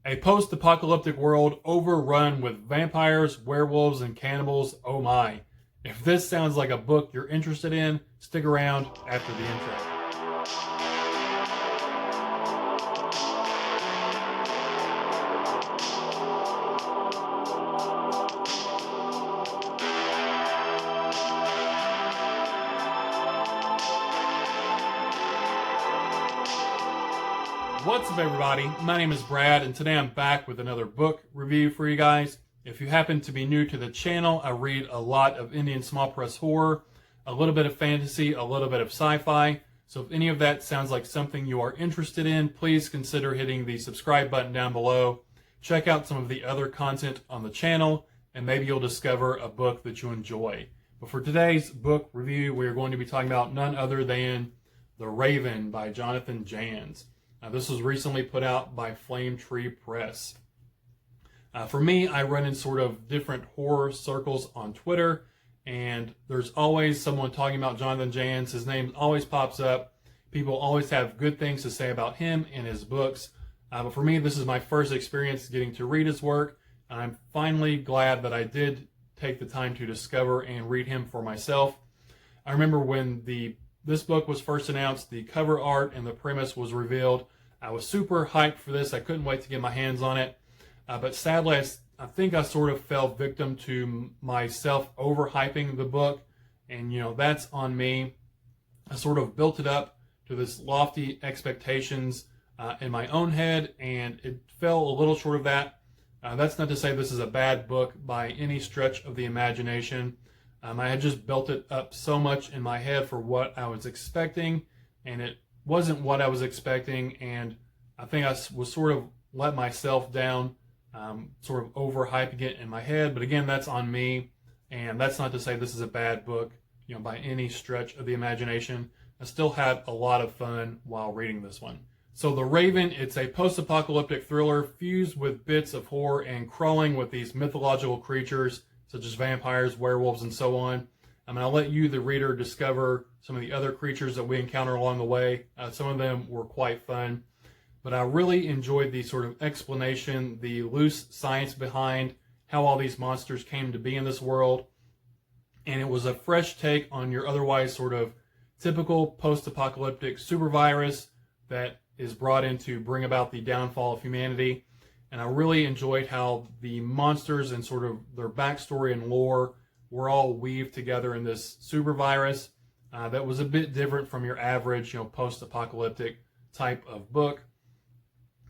A post-apocalyptic world overrun with vampires, werewolves, and cannibals. Oh my. If this sounds like a book you're interested in, stick around after the intro. What's up, everybody? My name is Brad, and today I'm back with another book review for you guys. If you happen to be new to the channel, I read a lot of Indian small press horror, a little bit of fantasy, a little bit of sci-fi. So if any of that sounds like something you are interested in, please consider hitting the subscribe button down below. Check out some of the other content on the channel, and maybe you'll discover a book that you enjoy. But for today's book review, we're going to be talking about none other than The Raven by Janz. This was recently put out by Flame Tree Press. For me, I run in sort of different horror circles on Twitter, and there's always someone talking about Janz. His name always pops up. People always have good things to say about him and his books. But for me, this is my first experience getting to read his work, and I'm finally glad that I did take the time to discover and read him for myself. I remember when this book was first announced, the cover art and the premise was revealed. I was super hyped for this. I couldn't wait to get my hands on it. But sadly, I think I sort of fell victim to myself overhyping the book. And, that's on me. I sort of built it up to this lofty expectations in my own head, and it fell a little short of that. That's not to say this is a bad book by any stretch of the imagination. I had just built it up so much in my head for what I was expecting, and it wasn't what I was expecting, and I think I was sort of let myself down, sort of overhyping it in my head. But again, that's on me, and that's not to say this is a bad book, by any stretch of the imagination. I still had a lot of fun while reading this one. So The Raven, it's a post-apocalyptic thriller fused with bits of horror and crawling with these mythological creatures such as vampires, werewolves, and so on. I'll let you, the reader, discover some of the other creatures that we encounter along the way. Some of them were quite fun, but I really enjoyed the sort of explanation, the loose science behind how all these monsters came to be in this world. And it was a fresh take on your otherwise sort of typical post-apocalyptic supervirus that is brought in to bring about the downfall of humanity. And I really enjoyed how the monsters and sort of their backstory and lore were all weaved together in this supervirus that was a bit different from your average, post-apocalyptic type of book.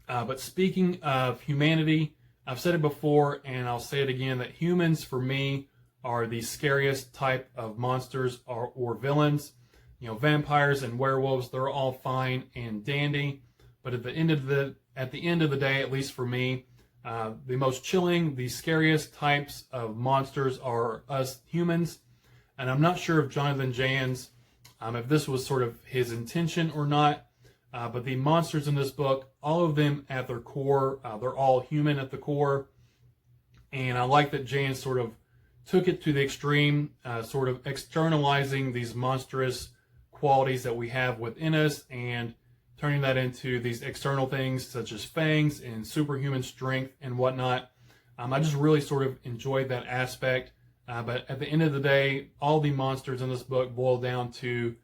But speaking of humanity, I've said it before and I'll say it again, that humans for me are the scariest type of monsters or villains. Vampires and werewolves, they're all fine and dandy, but at the end of the day, at least for me, the most chilling, the scariest types of monsters are us humans. And I'm not sure if Janz, if this was sort of his intention or not, but the monsters in this book, all of them at their core, they're all human at the core. And I like that Janz sort of took it to the extreme, sort of externalizing these monstrous qualities that we have within us and turning that into these external things such as fangs and superhuman strength and whatnot. I just really sort of enjoyed that aspect. But at the end of the day, all the monsters in this book boil down to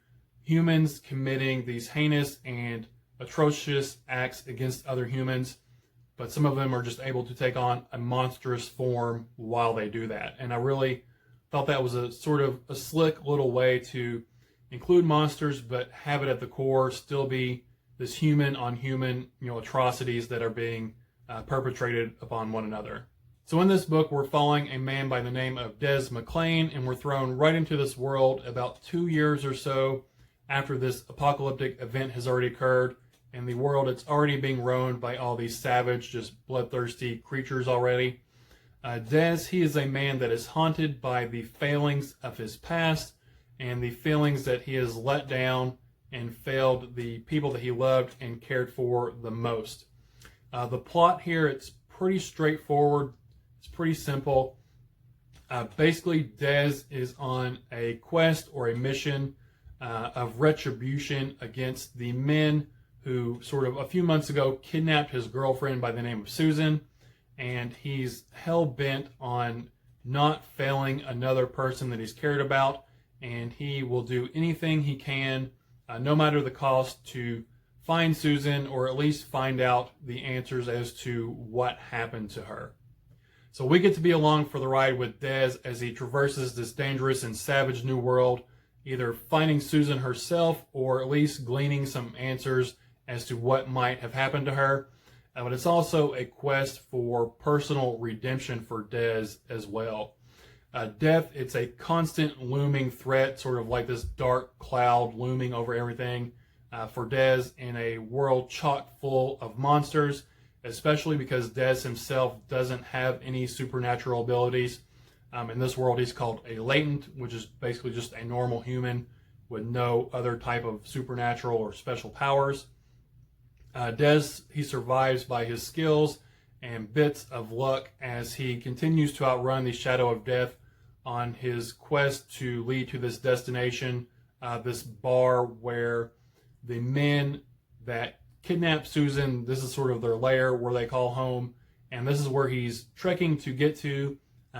humans committing these heinous and atrocious acts against other humans. But some of them are just able to take on a monstrous form while they do that. And I really thought that was a sort of a slick little way to include monsters, but have it at the core still be this human on human, atrocities that are being perpetrated upon one another. So in this book, we're following a man by the name of Des McLean, and we're thrown right into this world about 2 years or so after this apocalyptic event has already occurred, and the world, it's already being roamed by all these savage, just bloodthirsty creatures already. Des, he is a man that is haunted by the failings of his past and the feelings that he has let down and failed the people that he loved and cared for the most. The plot here, it's pretty straightforward. It's pretty simple. Basically, Des is on a quest or a mission of retribution against the men who sort of a few months ago kidnapped his girlfriend by the name of Susan, and he's hell-bent on not failing another person that he's cared about, and he will do anything he can, no matter the cost, to find Susan, or at least find out the answers as to what happened to her. So we get to be along for the ride with Des as he traverses this dangerous and savage new world, either finding Susan herself or at least gleaning some answers as to what might have happened to her. But it's also a quest for personal redemption for Des as well. Death, it's a constant looming threat, sort of like this dark cloud looming over everything for Des in a world chock full of monsters, especially because Des himself doesn't have any supernatural abilities. In this world, he's called a latent, which is basically just a normal human with no other type of supernatural or special powers. Des, he survives by his skills and bits of luck as he continues to outrun the shadow of death on his quest to lead to this destination, this bar where the men that kidnap Susan, this is sort of their lair where they call home, and this is where he's trekking to get to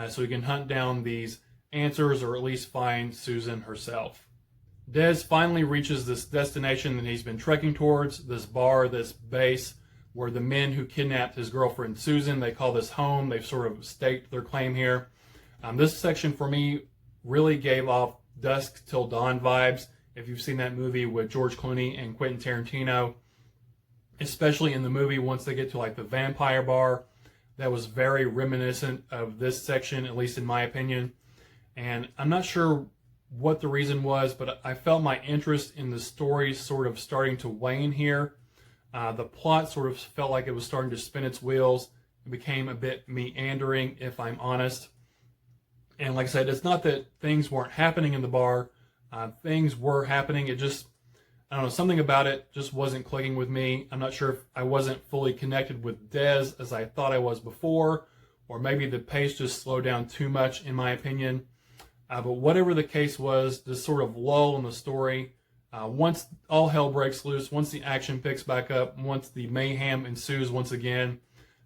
so he can hunt down these answers or at least find Susan herself. Des finally reaches this destination that he's been trekking towards, this bar, this base, where the men who kidnapped his girlfriend Susan, they call this home. They've sort of staked their claim here. This section for me really gave off Dusk Till Dawn vibes. If you've seen that movie with George Clooney and Quentin Tarantino, especially in the movie once they get to like the vampire bar, that was very reminiscent of this section, at least in my opinion. And I'm not sure what the reason was, but I felt my interest in the story sort of starting to wane here. The plot sort of felt like it was starting to spin its wheels. It became a bit meandering, if I'm honest. And like I said, it's not that things weren't happening in the bar. Things were happening. It just, I don't know, something about it just wasn't clicking with me. I'm not sure if I wasn't fully connected with Des as I thought I was before, or maybe the pace just slowed down too much, in my opinion. But whatever the case was, this sort of lull in the story, once all hell breaks loose, once the action picks back up, once the mayhem ensues once again,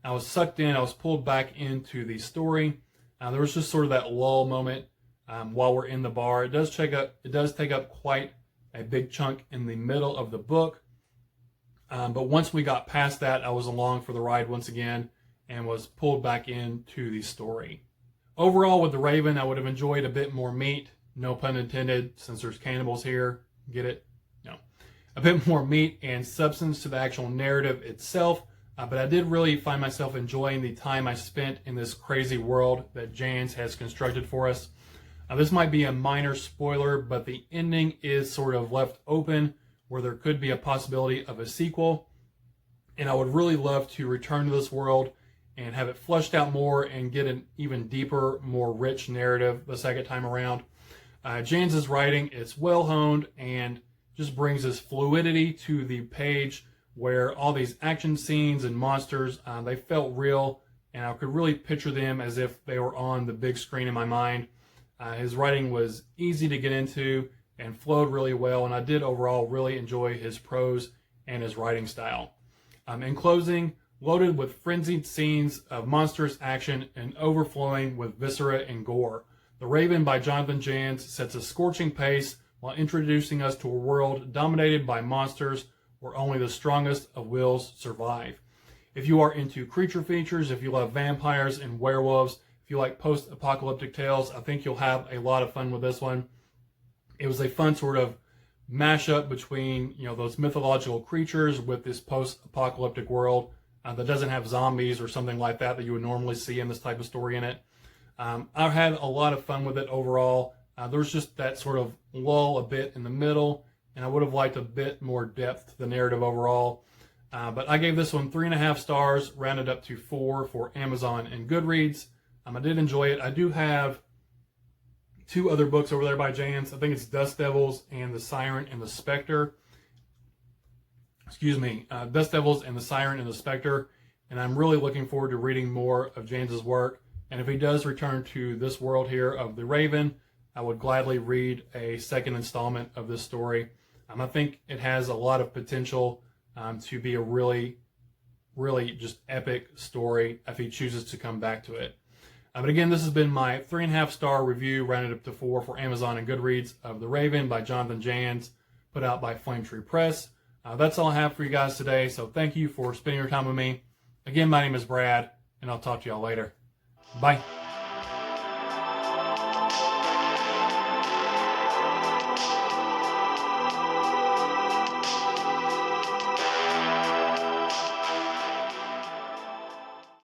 I was sucked in, I was pulled back into the story. There was just sort of that lull moment while we're in the bar. It does take up quite a big chunk in the middle of the book. But once we got past that, I was along for the ride once again and was pulled back into the story. Overall, with The Raven, I would have enjoyed a bit more meat, no pun intended, since there's cannibals here. Get it? No. A bit more meat and substance to the actual narrative itself, but I did really find myself enjoying the time I spent in this crazy world that Janz has constructed for us. This might be a minor spoiler, but the ending is sort of left open where there could be a possibility of a sequel, and I would really love to return to this world and have it fleshed out more and get an even deeper, more rich narrative the second time around. Janz's writing, it's well honed and just brings this fluidity to the page where all these action scenes and monsters, they felt real, and I could really picture them as if they were on the big screen in my mind. His writing was easy to get into and flowed really well, and I did overall really enjoy his prose and his writing style. In closing, loaded with frenzied scenes of monstrous action and overflowing with viscera and gore, The Raven by Jonathan Janz sets a scorching pace while introducing us to a world dominated by monsters where only the strongest of wills survive. If you are into creature features, if you love vampires and werewolves, if you like post-apocalyptic tales, I think you'll have a lot of fun with this one. It was a fun sort of mashup between, those mythological creatures with this post-apocalyptic world that doesn't have zombies or something like that you would normally see in this type of story in it. I had a lot of fun with it overall. There was just that sort of lull a bit in the middle, and I would have liked a bit more depth to the narrative overall. But I gave this one 3.5 stars, rounded up to 4 for Amazon and Goodreads. I did enjoy it. I do have 2 other books over there by Janz. I think it's Dust Devils and the Siren and the Spectre. Dust Devils and the Siren and the Spectre. And I'm really looking forward to reading more of Janz's work. And if he does return to this world here of The Raven, I would gladly read a second installment of this story. I think it has a lot of potential to be a really just epic story if he chooses to come back to it. But again, this has been my 3.5-star review, rounded up to 4 for Amazon and Goodreads, of The Raven by Jonathan Janz, put out by Flame Tree Press. That's all I have for you guys today, so thank you for spending your time with me. Again, my name is Brad, and I'll talk to y'all later. Bye.